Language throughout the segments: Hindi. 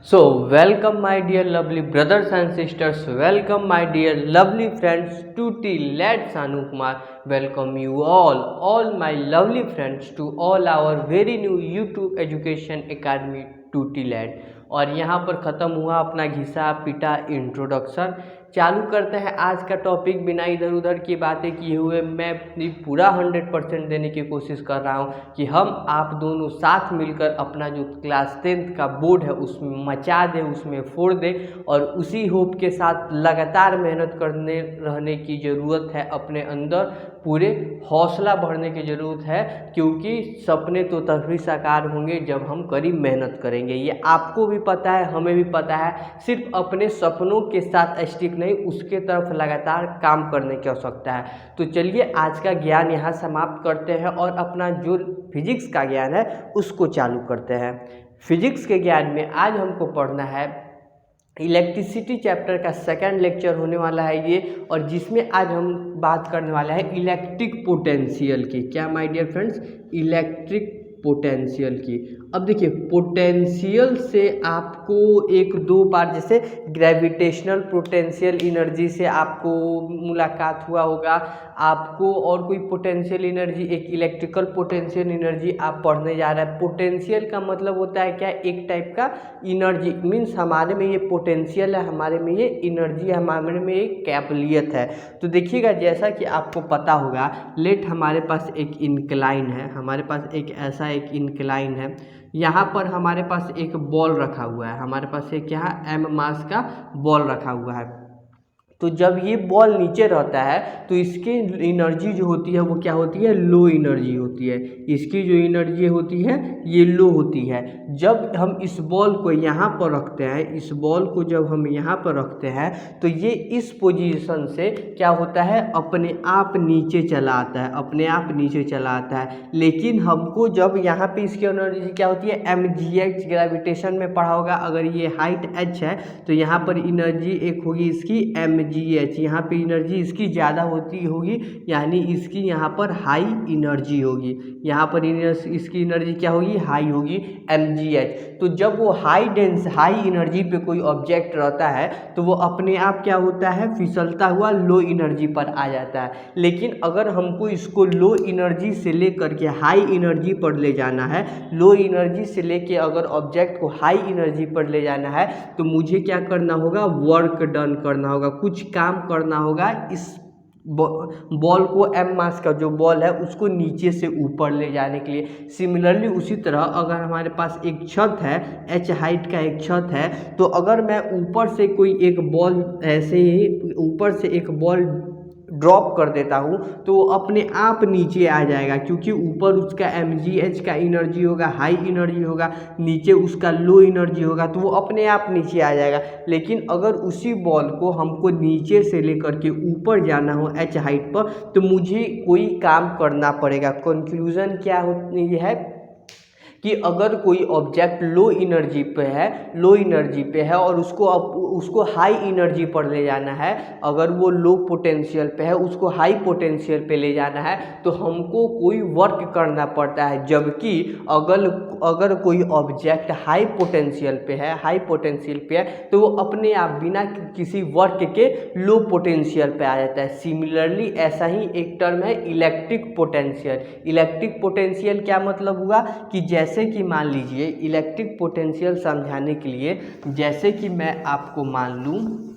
Welcome my dear lovely brothers and sisters, welcome my dear lovely friends to Let's Anu Kumar. Welcome you all my lovely friends to all our very new YouTube Education Academy टूटी लैड। और यहाँ पर ख़त्म हुआ अपना घिसा पिटा इंट्रोडक्शन। चालू करते हैं आज का टॉपिक। बिना इधर उधर की बातें किए हुए मैं पूरा 100% देने की कोशिश कर रहा हूँ कि हम आप दोनों साथ मिलकर अपना जो क्लास 10th का बोर्ड है उसमें मचा दें, उसमें फोड़ दें। और उसी होप के साथ लगातार मेहनत करने रहने की ज़रूरत है, अपने अंदर पूरे हौसला बढ़ने की ज़रूरत है, क्योंकि सपने तो तभी साकार होंगे जब हम कड़ी मेहनत करेंगे। ये आपको भी पता है, हमें भी पता है। सिर्फ अपने सपनों के साथ स्टिक नहीं, उसके तरफ लगातार काम करने की आवश्यकता है। तो चलिए आज का ज्ञान यहाँ समाप्त करते हैं और अपना जो फिजिक्स का ज्ञान है उसको चालू करते हैं। फिजिक्स के ज्ञान में आज हमको पढ़ना है इलेक्ट्रिसिटी चैप्टर का सेकंड लेक्चर होने वाला है ये, और जिसमें आज हम बात करने वाला है इलेक्ट्रिक पोटेंशियल की। क्या my dear friends? Electric potential की। अब देखिए, पोटेंशियल से आपको एक दो बार, जैसे ग्रेविटेशनल पोटेंशियल एनर्जी से आपको मुलाकात हुआ होगा, आपको और कोई पोटेंशियल एनर्जी, एक इलेक्ट्रिकल पोटेंशियल एनर्जी आप पढ़ने जा रहे हैं। पोटेंशियल का मतलब होता है क्या? एक टाइप का एनर्जी, मीन्स हमारे में ये पोटेंशियल है, हमारे में ये एनर्जी है, हमारे में ये काबिलियत है। तो देखिएगा, जैसा कि आपको पता होगा, लेट हमारे पास एक इंक्लाइन है, हमारे पास एक ऐसा एक इंक्लाइन है। यहाँ पर हमारे पास एक बॉल रखा हुआ है, हमारे पास एक यहाँ m मास का बॉल रखा हुआ है। तो जब ये बॉल नीचे रहता है तो इसकी एनर्जी जो होती है वो क्या होती है? लो एनर्जी होती है। इसकी जो एनर्जी होती है ये लो होती है। जब हम इस बॉल को यहाँ पर रखते हैं, इस बॉल को जब हम यहाँ पर रखते हैं तो ये इस पोजीशन से क्या होता है? अपने आप नीचे चला आता है, अपने आप नीचे चला आता है। लेकिन हमको जब यहाँ पे इसकी एनर्जी क्या होती है? mgh, ग्रेविटेशन में पढ़ा होगा। अगर ये हाइट h है तो यहाँ पर एनर्जी एक होगी इसकी mgh, यहाँ पे एनर्जी इसकी ज़्यादा होगी, यानी इसकी यहाँ पर हाई एनर्जी होगी। यहाँ पर इसकी एनर्जी क्या होगी? हाई होगी, mgh। तो जब वो हाई एनर्जी पे कोई ऑब्जेक्ट रहता है तो वो अपने आप क्या होता है? फिसलता हुआ लो एनर्जी पर आ जाता है। लेकिन अगर हमको इसको लो एनर्जी से लेकर के हाई एनर्जी पर ले जाना है, लो एनर्जी से लेके अगर ऑब्जेक्ट को हाई एनर्जी पर ले जाना है तो मुझे क्या करना होगा? वर्क डन करना होगा, कुछ काम करना होगा। इस बॉल को m मास का जो बॉल है उसको नीचे से ऊपर ले जाने के लिए। सिमिलरली उसी तरह अगर हमारे पास एक छत है, h हाइट का एक छत है, तो अगर मैं ऊपर से कोई एक बॉल, ऐसे ही ऊपर से एक बॉल ड्रॉप कर देता हूँ तो वो अपने आप नीचे आ जाएगा, क्योंकि ऊपर उसका mgh का एनर्जी होगा, हाई एनर्जी होगा, नीचे उसका लो एनर्जी होगा, तो वो अपने आप नीचे आ जाएगा। लेकिन अगर उसी बॉल को हमको नीचे से लेकर के ऊपर जाना हो h हाइट पर तो मुझे कोई काम करना पड़ेगा। कंक्लूजन क्या होती है कि अगर कोई ऑब्जेक्ट लो एनर्जी पे है और उसको हाई एनर्जी पर ले जाना है, अगर वो लो पोटेंशियल पे है उसको हाई पोटेंशियल पे ले जाना है तो हमको कोई वर्क करना पड़ता है। जबकि अगर कोई ऑब्जेक्ट हाई पोटेंशियल पे है तो वो अपने आप बिना किसी वर्क के लो पोटेंशियल पे आ जाता है। सिमिलरली ऐसा ही एक टर्म है इलेक्ट्रिक पोटेंशियल। इलेक्ट्रिक पोटेंशियल क्या मतलब हुआ कि जैसे कि मान लीजिए, इलेक्ट्रिक पोटेंशियल समझाने के लिए, जैसे कि मैं आपको मान लूँ,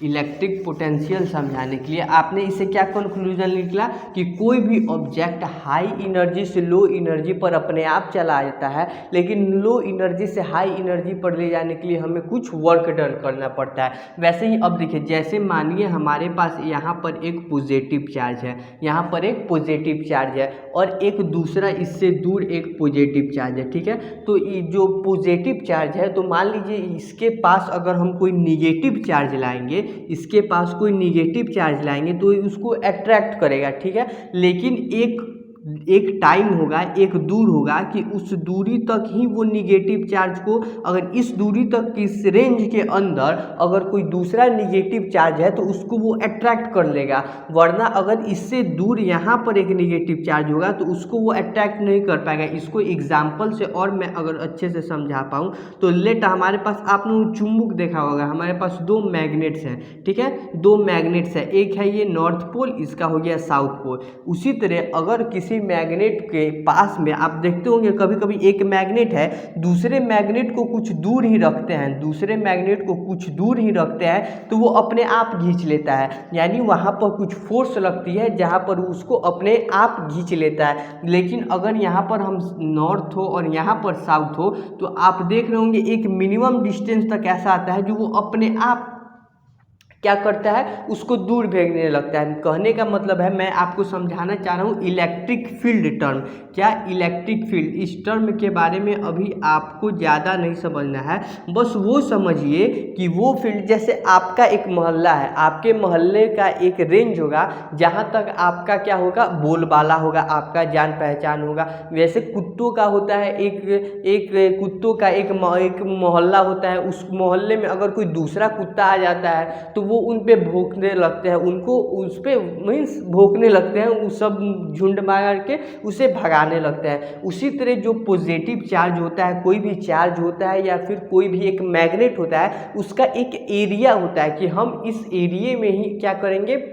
इलेक्ट्रिक पोटेंशियल समझाने के लिए आपने इसे क्या कंक्लूजन निकला कि कोई भी ऑब्जेक्ट हाई एनर्जी से लो एनर्जी पर अपने आप चला जाता है, लेकिन लो एनर्जी से हाई एनर्जी पर ले जाने के लिए हमें कुछ वर्क डन करना पड़ता है। वैसे ही अब देखिए, जैसे मानिए हमारे पास यहाँ पर एक पॉजिटिव चार्ज है, यहाँ पर एक पॉजिटिव चार्ज है और एक दूसरा इससे दूर एक पॉजिटिव चार्ज है, ठीक है। तो ये जो पॉजिटिव चार्ज है, तो मान लीजिए इसके पास अगर हम कोई निगेटिव चार्ज लाएंगे, इसके पास कोई निगेटिव चार्ज लाएंगे तो उसको अट्रैक्ट करेगा, ठीक है। लेकिन एक एक टाइम होगा, एक दूर होगा कि उस दूरी तक ही वो निगेटिव चार्ज को, अगर इस दूरी तक की इस रेंज के अंदर अगर कोई दूसरा निगेटिव चार्ज है तो उसको वो अट्रैक्ट कर लेगा, वरना अगर इससे दूर यहाँ पर एक निगेटिव चार्ज होगा तो उसको वो अट्रैक्ट नहीं कर पाएगा। इसको एग्जाम्पल से और मैं अगर अच्छे से समझा पाऊँ तो लेट हमारे पास आपने चुंबक देखा होगा, हमारे पास दो मैग्नेट्स हैं, ठीक है, दो मैग्नेट्स है, एक है ये नॉर्थ पोल, इसका हो गया साउथ पोल। उसी तरह अगर किसी मैग्नेट के पास में आप देखते होंगे कभी कभी एक मैग्नेट है, दूसरे मैग्नेट को कुछ दूर ही रखते हैं, दूसरे मैग्नेट को कुछ दूर ही रखते हैं तो वो अपने आप खींच लेता है, यानी वहाँ पर कुछ फोर्स लगती है जहाँ पर उसको अपने आप खींच लेता है। लेकिन अगर यहाँ पर हम नॉर्थ हो और यहाँ पर साउथ हो तो आप देख रहे होंगे एक मिनिमम डिस्टेंस तक ऐसा आता है जो वो अपने आप क्या करता है, उसको दूर भेजने लगता है। कहने का मतलब है, मैं आपको समझाना चाह रहा हूँ इलेक्ट्रिक फील्ड टर्म। क्या इलेक्ट्रिक फील्ड, इस टर्म के बारे में अभी आपको ज़्यादा नहीं समझना है, बस वो समझिए कि वो फील्ड, जैसे आपका एक मोहल्ला है, आपके मोहल्ले का एक रेंज होगा जहाँ तक आपका क्या होगा, बोलबाला होगा, आपका जान पहचान होगा। वैसे कुत्तों का होता है एक कुत्तों का एक मोहल्ला होता है, उस मोहल्ले में अगर कोई दूसरा कुत्ता आ जाता है तो वो उन पे भौंकने लगते हैं, उनको उस पे मीन्स भौंकने लगते हैं, वो सब झुंड मार के उसे भगाने लगते हैं। उसी तरह जो पॉजिटिव चार्ज होता है, कोई भी चार्ज होता है या फिर कोई भी एक मैग्नेट होता है, उसका एक एरिया होता है कि हम इस एरिया में ही क्या करेंगे,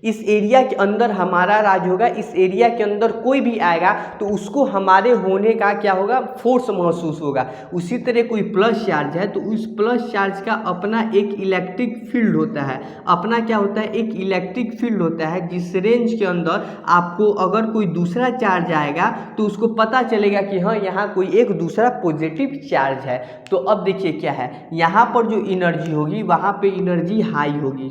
इस एरिया के अंदर हमारा राज होगा, इस एरिया के अंदर कोई भी आएगा तो उसको हमारे होने का क्या होगा, फोर्स महसूस होगा। उसी तरह कोई प्लस चार्ज है तो उस प्लस चार्ज का अपना एक इलेक्ट्रिक फील्ड होता है, अपना क्या होता है, एक इलेक्ट्रिक फील्ड होता है जिस रेंज के अंदर आपको अगर कोई दूसरा चार्ज आएगा तो उसको पता चलेगा कि हाँ यहाँ कोई एक दूसरा पॉजिटिव चार्ज है। तो अब देखिए क्या है, यहाँ पर जो एनर्जी होगी वहाँ पे एनर्जी हाई होगी,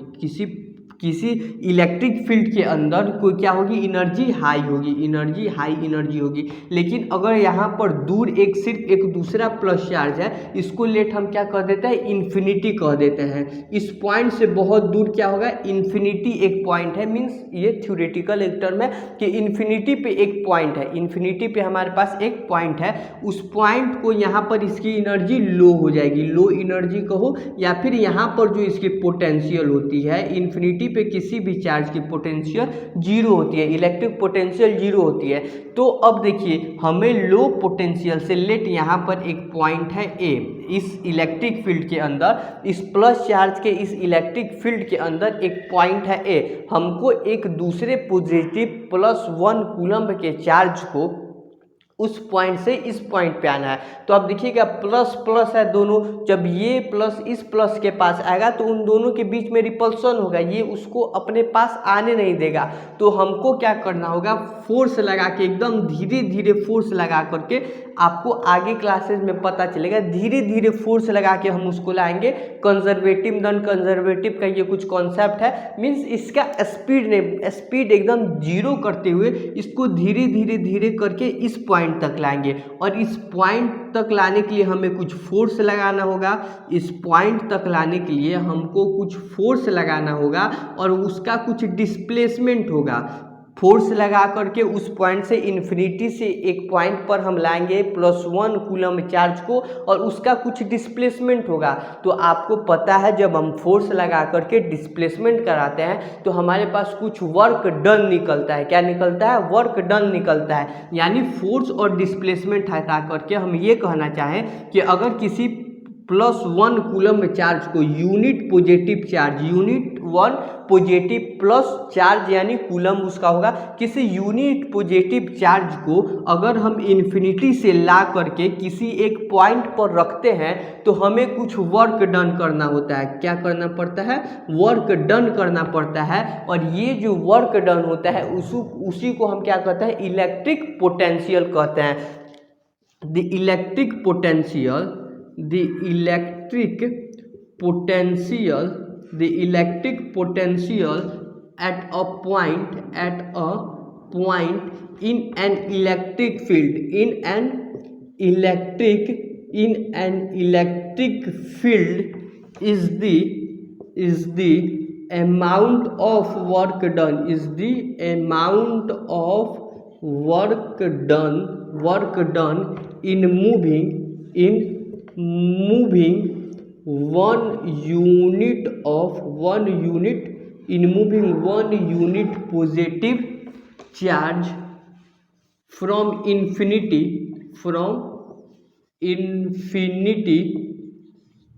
किसी इलेक्ट्रिक फील्ड के अंदर कोई क्या होगी, एनर्जी हाई होगी, एनर्जी हाई एनर्जी होगी। लेकिन अगर यहाँ पर दूर एक सिर्फ एक दूसरा प्लस चार्ज है, इसको लेट हम क्या कह देते हैं, इन्फिनिटी कह देते हैं। इस पॉइंट से बहुत दूर क्या होगा, इन्फिनिटी एक पॉइंट है, मीन्स ये थ्योरेटिकल एक टर्म है कि इन्फिनिटी पे एक पॉइंट है, इन्फिनिटी पे हमारे पास एक पॉइंट है, उस पॉइंट को यहाँ पर इसकी एनर्जी लो हो जाएगी, लो एनर्जी कहो, या फिर यहाँ पर जो इसकी पोटेंशियल होती है, इन्फिनिटी पे किसी भी चार्ज की पोटेंशियल जीरो होती है, इलेक्ट्रिक पोटेंशियल जीरो होती है। तो अब देखिए हमें लो पोटेंशियल से लेट यहाँ पर एक पॉइंट है ए, इस इलेक्ट्रिक फील्ड के अंदर, इस प्लस चार्ज के इस इलेक्ट्रिक फील्ड के अंदर एक पॉइंट है ए, हमको एक दूसरे पॉजिटिव +1 कूलम्ब के चार्ज को उस पॉइंट से इस पॉइंट पे आना है। तो अब देखिएगा प्लस प्लस है दोनों, जब ये प्लस इस प्लस के पास आएगा तो उन दोनों के बीच में रिपल्सन होगा, ये उसको अपने पास आने नहीं देगा। तो हमको क्या करना होगा, फोर्स लगा के एकदम धीरे धीरे फोर्स लगा करके, आपको आगे क्लासेस में पता चलेगा, धीरे धीरे फोर्स लगा के हम उसको लाएंगे। कंजर्वेटिव नॉन कंजर्वेटिव का ये कुछ कॉन्सेप्ट है, मीन्स इसका स्पीड एकदम जीरो करते हुए इसको धीरे धीरे धीरे करके इस पॉइंट तक लाएंगे, और इस पॉइंट तक लाने के लिए हमें कुछ फोर्स लगाना होगा, इस पॉइंट तक लाने के लिए हमको कुछ फोर्स लगाना होगा और उसका कुछ डिस्प्लेसमेंट होगा। फोर्स लगा करके उस पॉइंट से इन्फिनिटी से एक पॉइंट पर हम लाएंगे +1 कूलम्ब चार्ज को, और उसका कुछ डिस्प्लेसमेंट होगा। तो आपको पता है जब हम फोर्स लगा करके डिस्प्लेसमेंट कराते हैं तो हमारे पास कुछ वर्क डन निकलता है। क्या निकलता है, वर्क डन निकलता है। यानी फोर्स और डिस्प्लेसमेंट हटा करके हम ये कहना चाहें कि अगर किसी +1 कूलम्ब चार्ज को unit positive charge, unit 1 positive plus charge यानी कूलम्ब उसका होगा, किसी यूनिट पॉजिटिव चार्ज को अगर हम इन्फिनिटी से ला करके किसी एक पॉइंट पर रखते हैं तो हमें कुछ वर्क डन करना होता है। क्या करना पड़ता है, वर्क डन करना पड़ता है। और ये जो वर्क डन होता है उसी को हम क्या कहते हैं, इलेक्ट्रिक पोटेंशियल कहते हैं। The electric potential, the electric potential at a point in an electric field, in an electric field is the amount of work done, is the amount of work done in moving one unit positive charge from infinity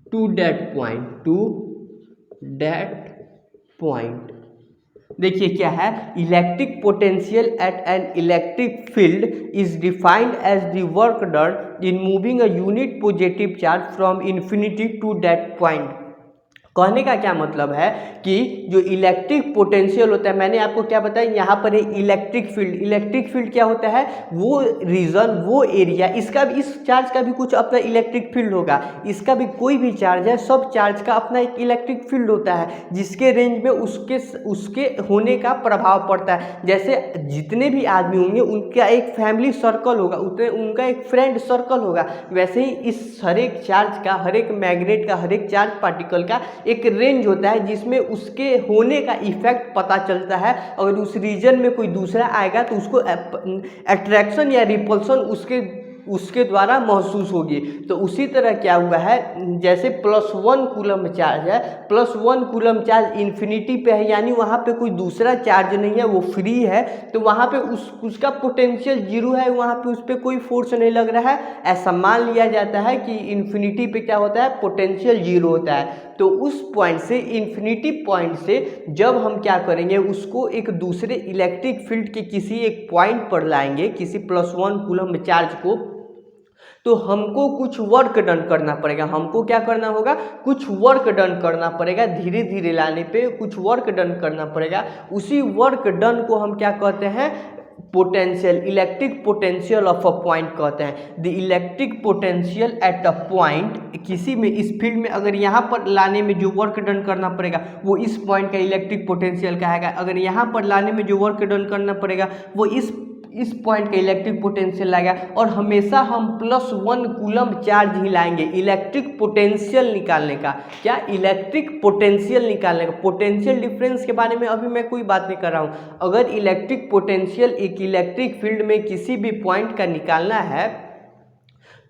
to that point। देखिए क्या है, electric potential at an electric field is defined as the work done in moving a unit positive charge from infinity to that point. कहने का क्या मतलब है कि जो इलेक्ट्रिक पोटेंशियल होता है, मैंने आपको क्या बताया, यहाँ पर है इलेक्ट्रिक फील्ड क्या होता है, वो रीजन, वो एरिया, इसका भी, इस चार्ज का भी कुछ अपना इलेक्ट्रिक फील्ड होगा, इसका भी कोई भी चार्ज है, सब चार्ज का अपना एक इलेक्ट्रिक फील्ड होता है जिसके रेंज में उसके होने का प्रभाव पड़ता है। जैसे जितने भी आदमी होंगे उनका एक फैमिली सर्कल होगा, उतने उनका एक फ्रेंड सर्कल होगा, वैसे ही इस हर एक चार्ज का, हर एक मैग्नेट का, हर एक चार्ज पार्टिकल का एक रेंज होता है जिसमें उसके होने का इफेक्ट पता चलता है। अगर उस रीजन में कोई दूसरा आएगा तो उसको अट्रैक्शन या रिपल्सन उसके द्वारा महसूस होगी। तो उसी तरह क्या हुआ है, जैसे +1 कूलम चार्ज है, +1 कूलम चार्ज इन्फिनिटी पे है, यानी वहाँ पे कोई दूसरा चार्ज नहीं है, वो फ्री है, तो वहाँ पे उसका पोटेंशियल 0 है, वहाँ पे उस पर कोई फोर्स नहीं लग रहा है। ऐसा मान लिया जाता है कि इन्फिनिटी पे क्या होता है, पोटेंशियल 0 होता है। तो उस पॉइंट से, इन्फिनिटी पॉइंट से जब हम क्या करेंगे, उसको एक दूसरे इलेक्ट्रिक फील्ड के किसी एक पॉइंट पर लाएंगे, किसी +1 कूलम चार्ज को, तो हमको कुछ वर्क डन करना पड़ेगा। हमको क्या करना होगा, कुछ वर्क डन करना पड़ेगा, धीरे धीरे लाने पे कुछ वर्क डन करना पड़ेगा। उसी वर्क डन को हम क्या कहते हैं, potential, electric potential of a point कहते हैं। The electric potential at a point, किसी में इस फील्ड में अगर यहाँ पर लाने में जो वर्क डन करना पड़ेगा वो इस पॉइंट का इलेक्ट्रिक पोटेंशियल कहेगा, अगर यहाँ पर लाने में जो वर्क डन करना पड़ेगा वो इस पॉइंट का इलेक्ट्रिक पोटेंशियल लाएगा। और हमेशा हम +1 कूलम चार्ज ही लाएंगे इलेक्ट्रिक पोटेंशियल निकालने का। क्या, इलेक्ट्रिक पोटेंशियल निकालने का। पोटेंशियल डिफरेंस के बारे में अभी मैं कोई बात नहीं कर रहा हूँ। अगर इलेक्ट्रिक पोटेंशियल एक इलेक्ट्रिक फील्ड में किसी भी पॉइंट का निकालना है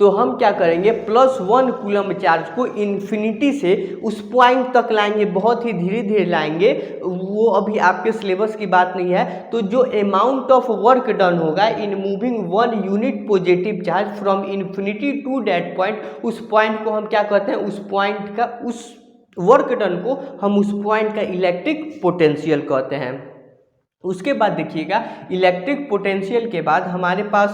तो हम क्या करेंगे, +1 कूलम चार्ज को इन्फिनिटी से उस पॉइंट तक लाएंगे, बहुत ही धीरे धीरे लाएंगे, वो अभी आपके सिलेबस की बात नहीं है। तो जो अमाउंट ऑफ वर्क डन होगा in moving 1 unit positive charge from infinity to that point, उस पॉइंट को हम क्या कहते हैं, उस पॉइंट का, उस वर्क डन को हम उस पॉइंट का इलेक्ट्रिक पोटेंशियल कहते हैं। उसके बाद देखिएगा, इलेक्ट्रिक पोटेंशियल के बाद हमारे पास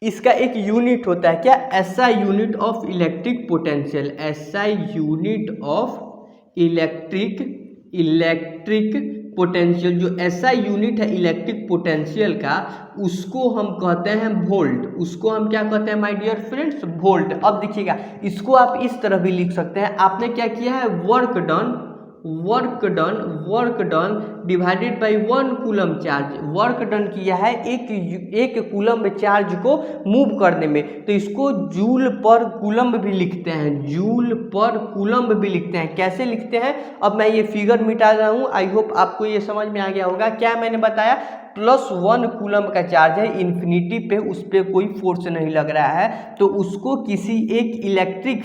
इसका एक यूनिट होता है, क्या, SI unit of electric potential. SI unit of electric potential, जो SI यूनिट है इलेक्ट्रिक पोटेंशियल का, उसको हम कहते हैं वोल्ट। उसको हम क्या कहते हैं माय डियर फ्रेंड्स, वोल्ट। अब देखिएगा, इसको आप इस तरह भी लिख सकते हैं। आपने क्या किया है, work done divided by 1 coulomb charge, work done किया है एक कूलम चार्ज को मूव करने में, तो इसको जूल पर कूलम भी लिखते हैं, जूल पर कूलम भी लिखते हैं। कैसे लिखते हैं, अब मैं ये फिगर मिटा रहा हूँ, आई होप आपको ये समझ में आ गया होगा। क्या मैंने बताया, +1 कूलम का चार्ज है इन्फिनिटी पे, उस पर कोई फोर्स नहीं लग रहा है, तो उसको किसी एक इलेक्ट्रिक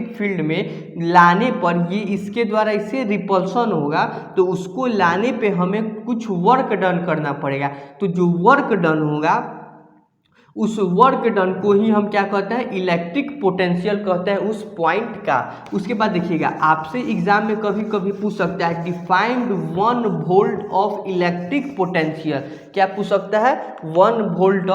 फील्ड में लाने पर ये इसके द्वारा इससे रिपल्सन होगा, तो उसको लाने पे हमें कुछ वर्क डन करना पड़ेगा। तो जो वर्क डन होगा उस वर्क डन को ही हम क्या कहते हैं, इलेक्ट्रिक पोटेंशियल कहते हैं उस पॉइंट का। उसके बाद देखिएगा, आपसे एग्जाम में कभी कभी पूछ सकता है, defined 1 volt of electric potential. क्या पूछ सकता है, 1 वोल्ट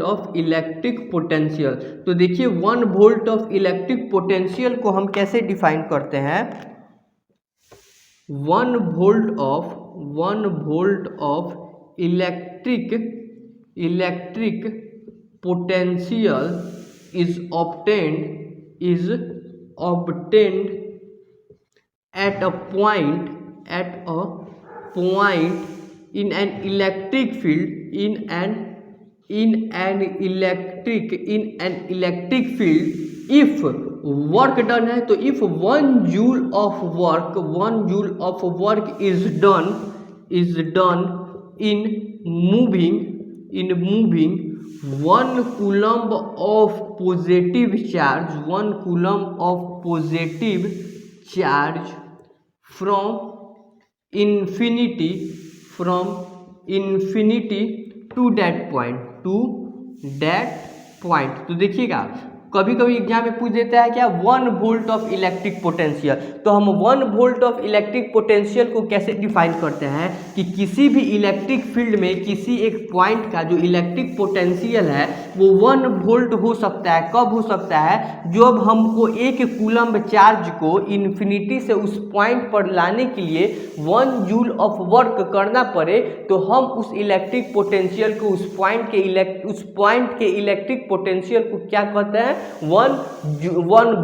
ऑफ इलेक्ट्रिक पोटेंशियल। तो देखिए, 1 वोल्ट ऑफ इलेक्ट्रिक पोटेंशियल को हम कैसे डिफाइन करते हैं, 1 volt of electric potential is obtained at a point in an electric field if work done है, तो if 1 joule of work is done in moving 1 coulomb of positive charge from infinity to that point. तो देखिएगा कभी कभी एग्जाम में पूछ देता है क्या 1 वोल्ट ऑफ इलेक्ट्रिक पोटेंशियल, तो हम 1 वोल्ट ऑफ इलेक्ट्रिक पोटेंशियल को कैसे डिफाइन करते हैं कि किसी भी इलेक्ट्रिक फील्ड में किसी एक पॉइंट का जो इलेक्ट्रिक पोटेंशियल है वो 1 वोल्ट हो सकता है। कब हो सकता है? जब हमको 1 कूलम्ब चार्ज को इन्फिनिटी से उस पॉइंट पर लाने के लिए 1 जूल ऑफ वर्क करना पड़े, तो हम उस इलेक्ट्रिक पोटेंशियल को उस पॉइंट के इलेक्ट्रिक पोटेंशियल को क्या कहते हैं? 1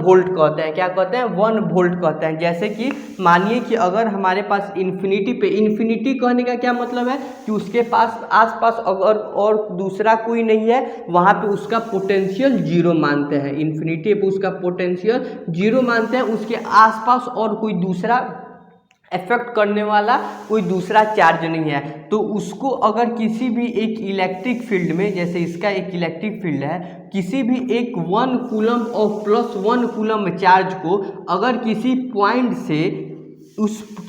वोल्ट कहते हैं। क्या कहते हैं? 1 वोल्ट कहते हैं। जैसे कि मानिए कि अगर हमारे पास इन्फिनिटी कहने का क्या मतलब है कि उसके पास आसपास अगर और दूसरा कोई नहीं है, वहाँ पे उसका पोटेंशियल 0 मानते हैं। इन्फिनिटी पे उसका पोटेंशियल 0 मानते हैं, उसके आसपास और कोई दूसरा इफेक्ट करने वाला कोई दूसरा चार्ज नहीं है। तो उसको अगर किसी भी एक इलेक्ट्रिक फील्ड में, जैसे इसका एक इलेक्ट्रिक फील्ड है, किसी भी एक 1 कूलम्ब और +1 कूलम्ब चार्ज को अगर किसी पॉइंट से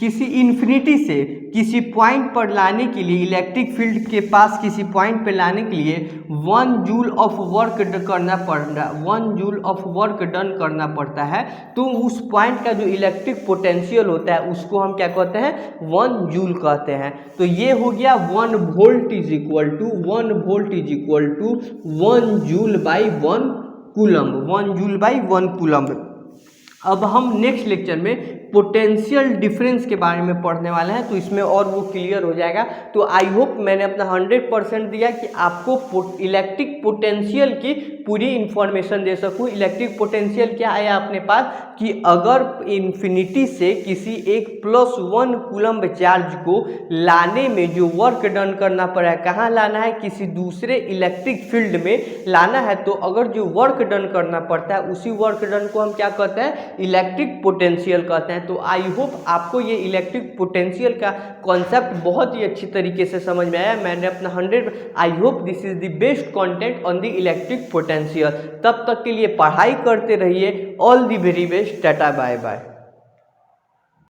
किसी इन्फिनिटी से किसी पॉइंट पर लाने के लिए, इलेक्ट्रिक फील्ड के पास किसी पॉइंट पर लाने के लिए 1 जूल ऑफ वर्क डन करना पड़ता है, तो उस पॉइंट का जो इलेक्ट्रिक पोटेंशियल होता है उसको हम क्या कहते हैं? 1 जूल कहते हैं। तो ये हो गया 1 volt is equal to 1 joule by 1 coulomb. अब हम नेक्स्ट लेक्चर में पोटेंशियल डिफरेंस के बारे में पढ़ने वाले हैं, तो इसमें और वो क्लियर हो जाएगा। तो आई होप मैंने अपना 100% दिया कि आपको इलेक्ट्रिक पोटेंशियल की पूरी इन्फॉर्मेशन दे सकूं। इलेक्ट्रिक पोटेंशियल क्या आया अपने पास कि अगर इन्फिनिटी से किसी एक +1 कूलम्ब चार्ज को लाने में जो वर्क डन करना पड़ा है, कहाँ लाना है? किसी दूसरे इलेक्ट्रिक फील्ड में लाना है। तो अगर जो वर्क डन करना पड़ता है उसी वर्क डन को हम क्या कहते हैं? इलेक्ट्रिक पोटेंशियल कहते हैं। तो आई होप आपको ये इलेक्ट्रिक पोटेंशियल का कॉन्सेप्ट बहुत ही अच्छी तरीके से समझ में आया। मैंने अपना 100, I hope this is the best content on the electric potential. तब तक के लिए पढ़ाई करते रहिए। All the very best. Tata bye bye.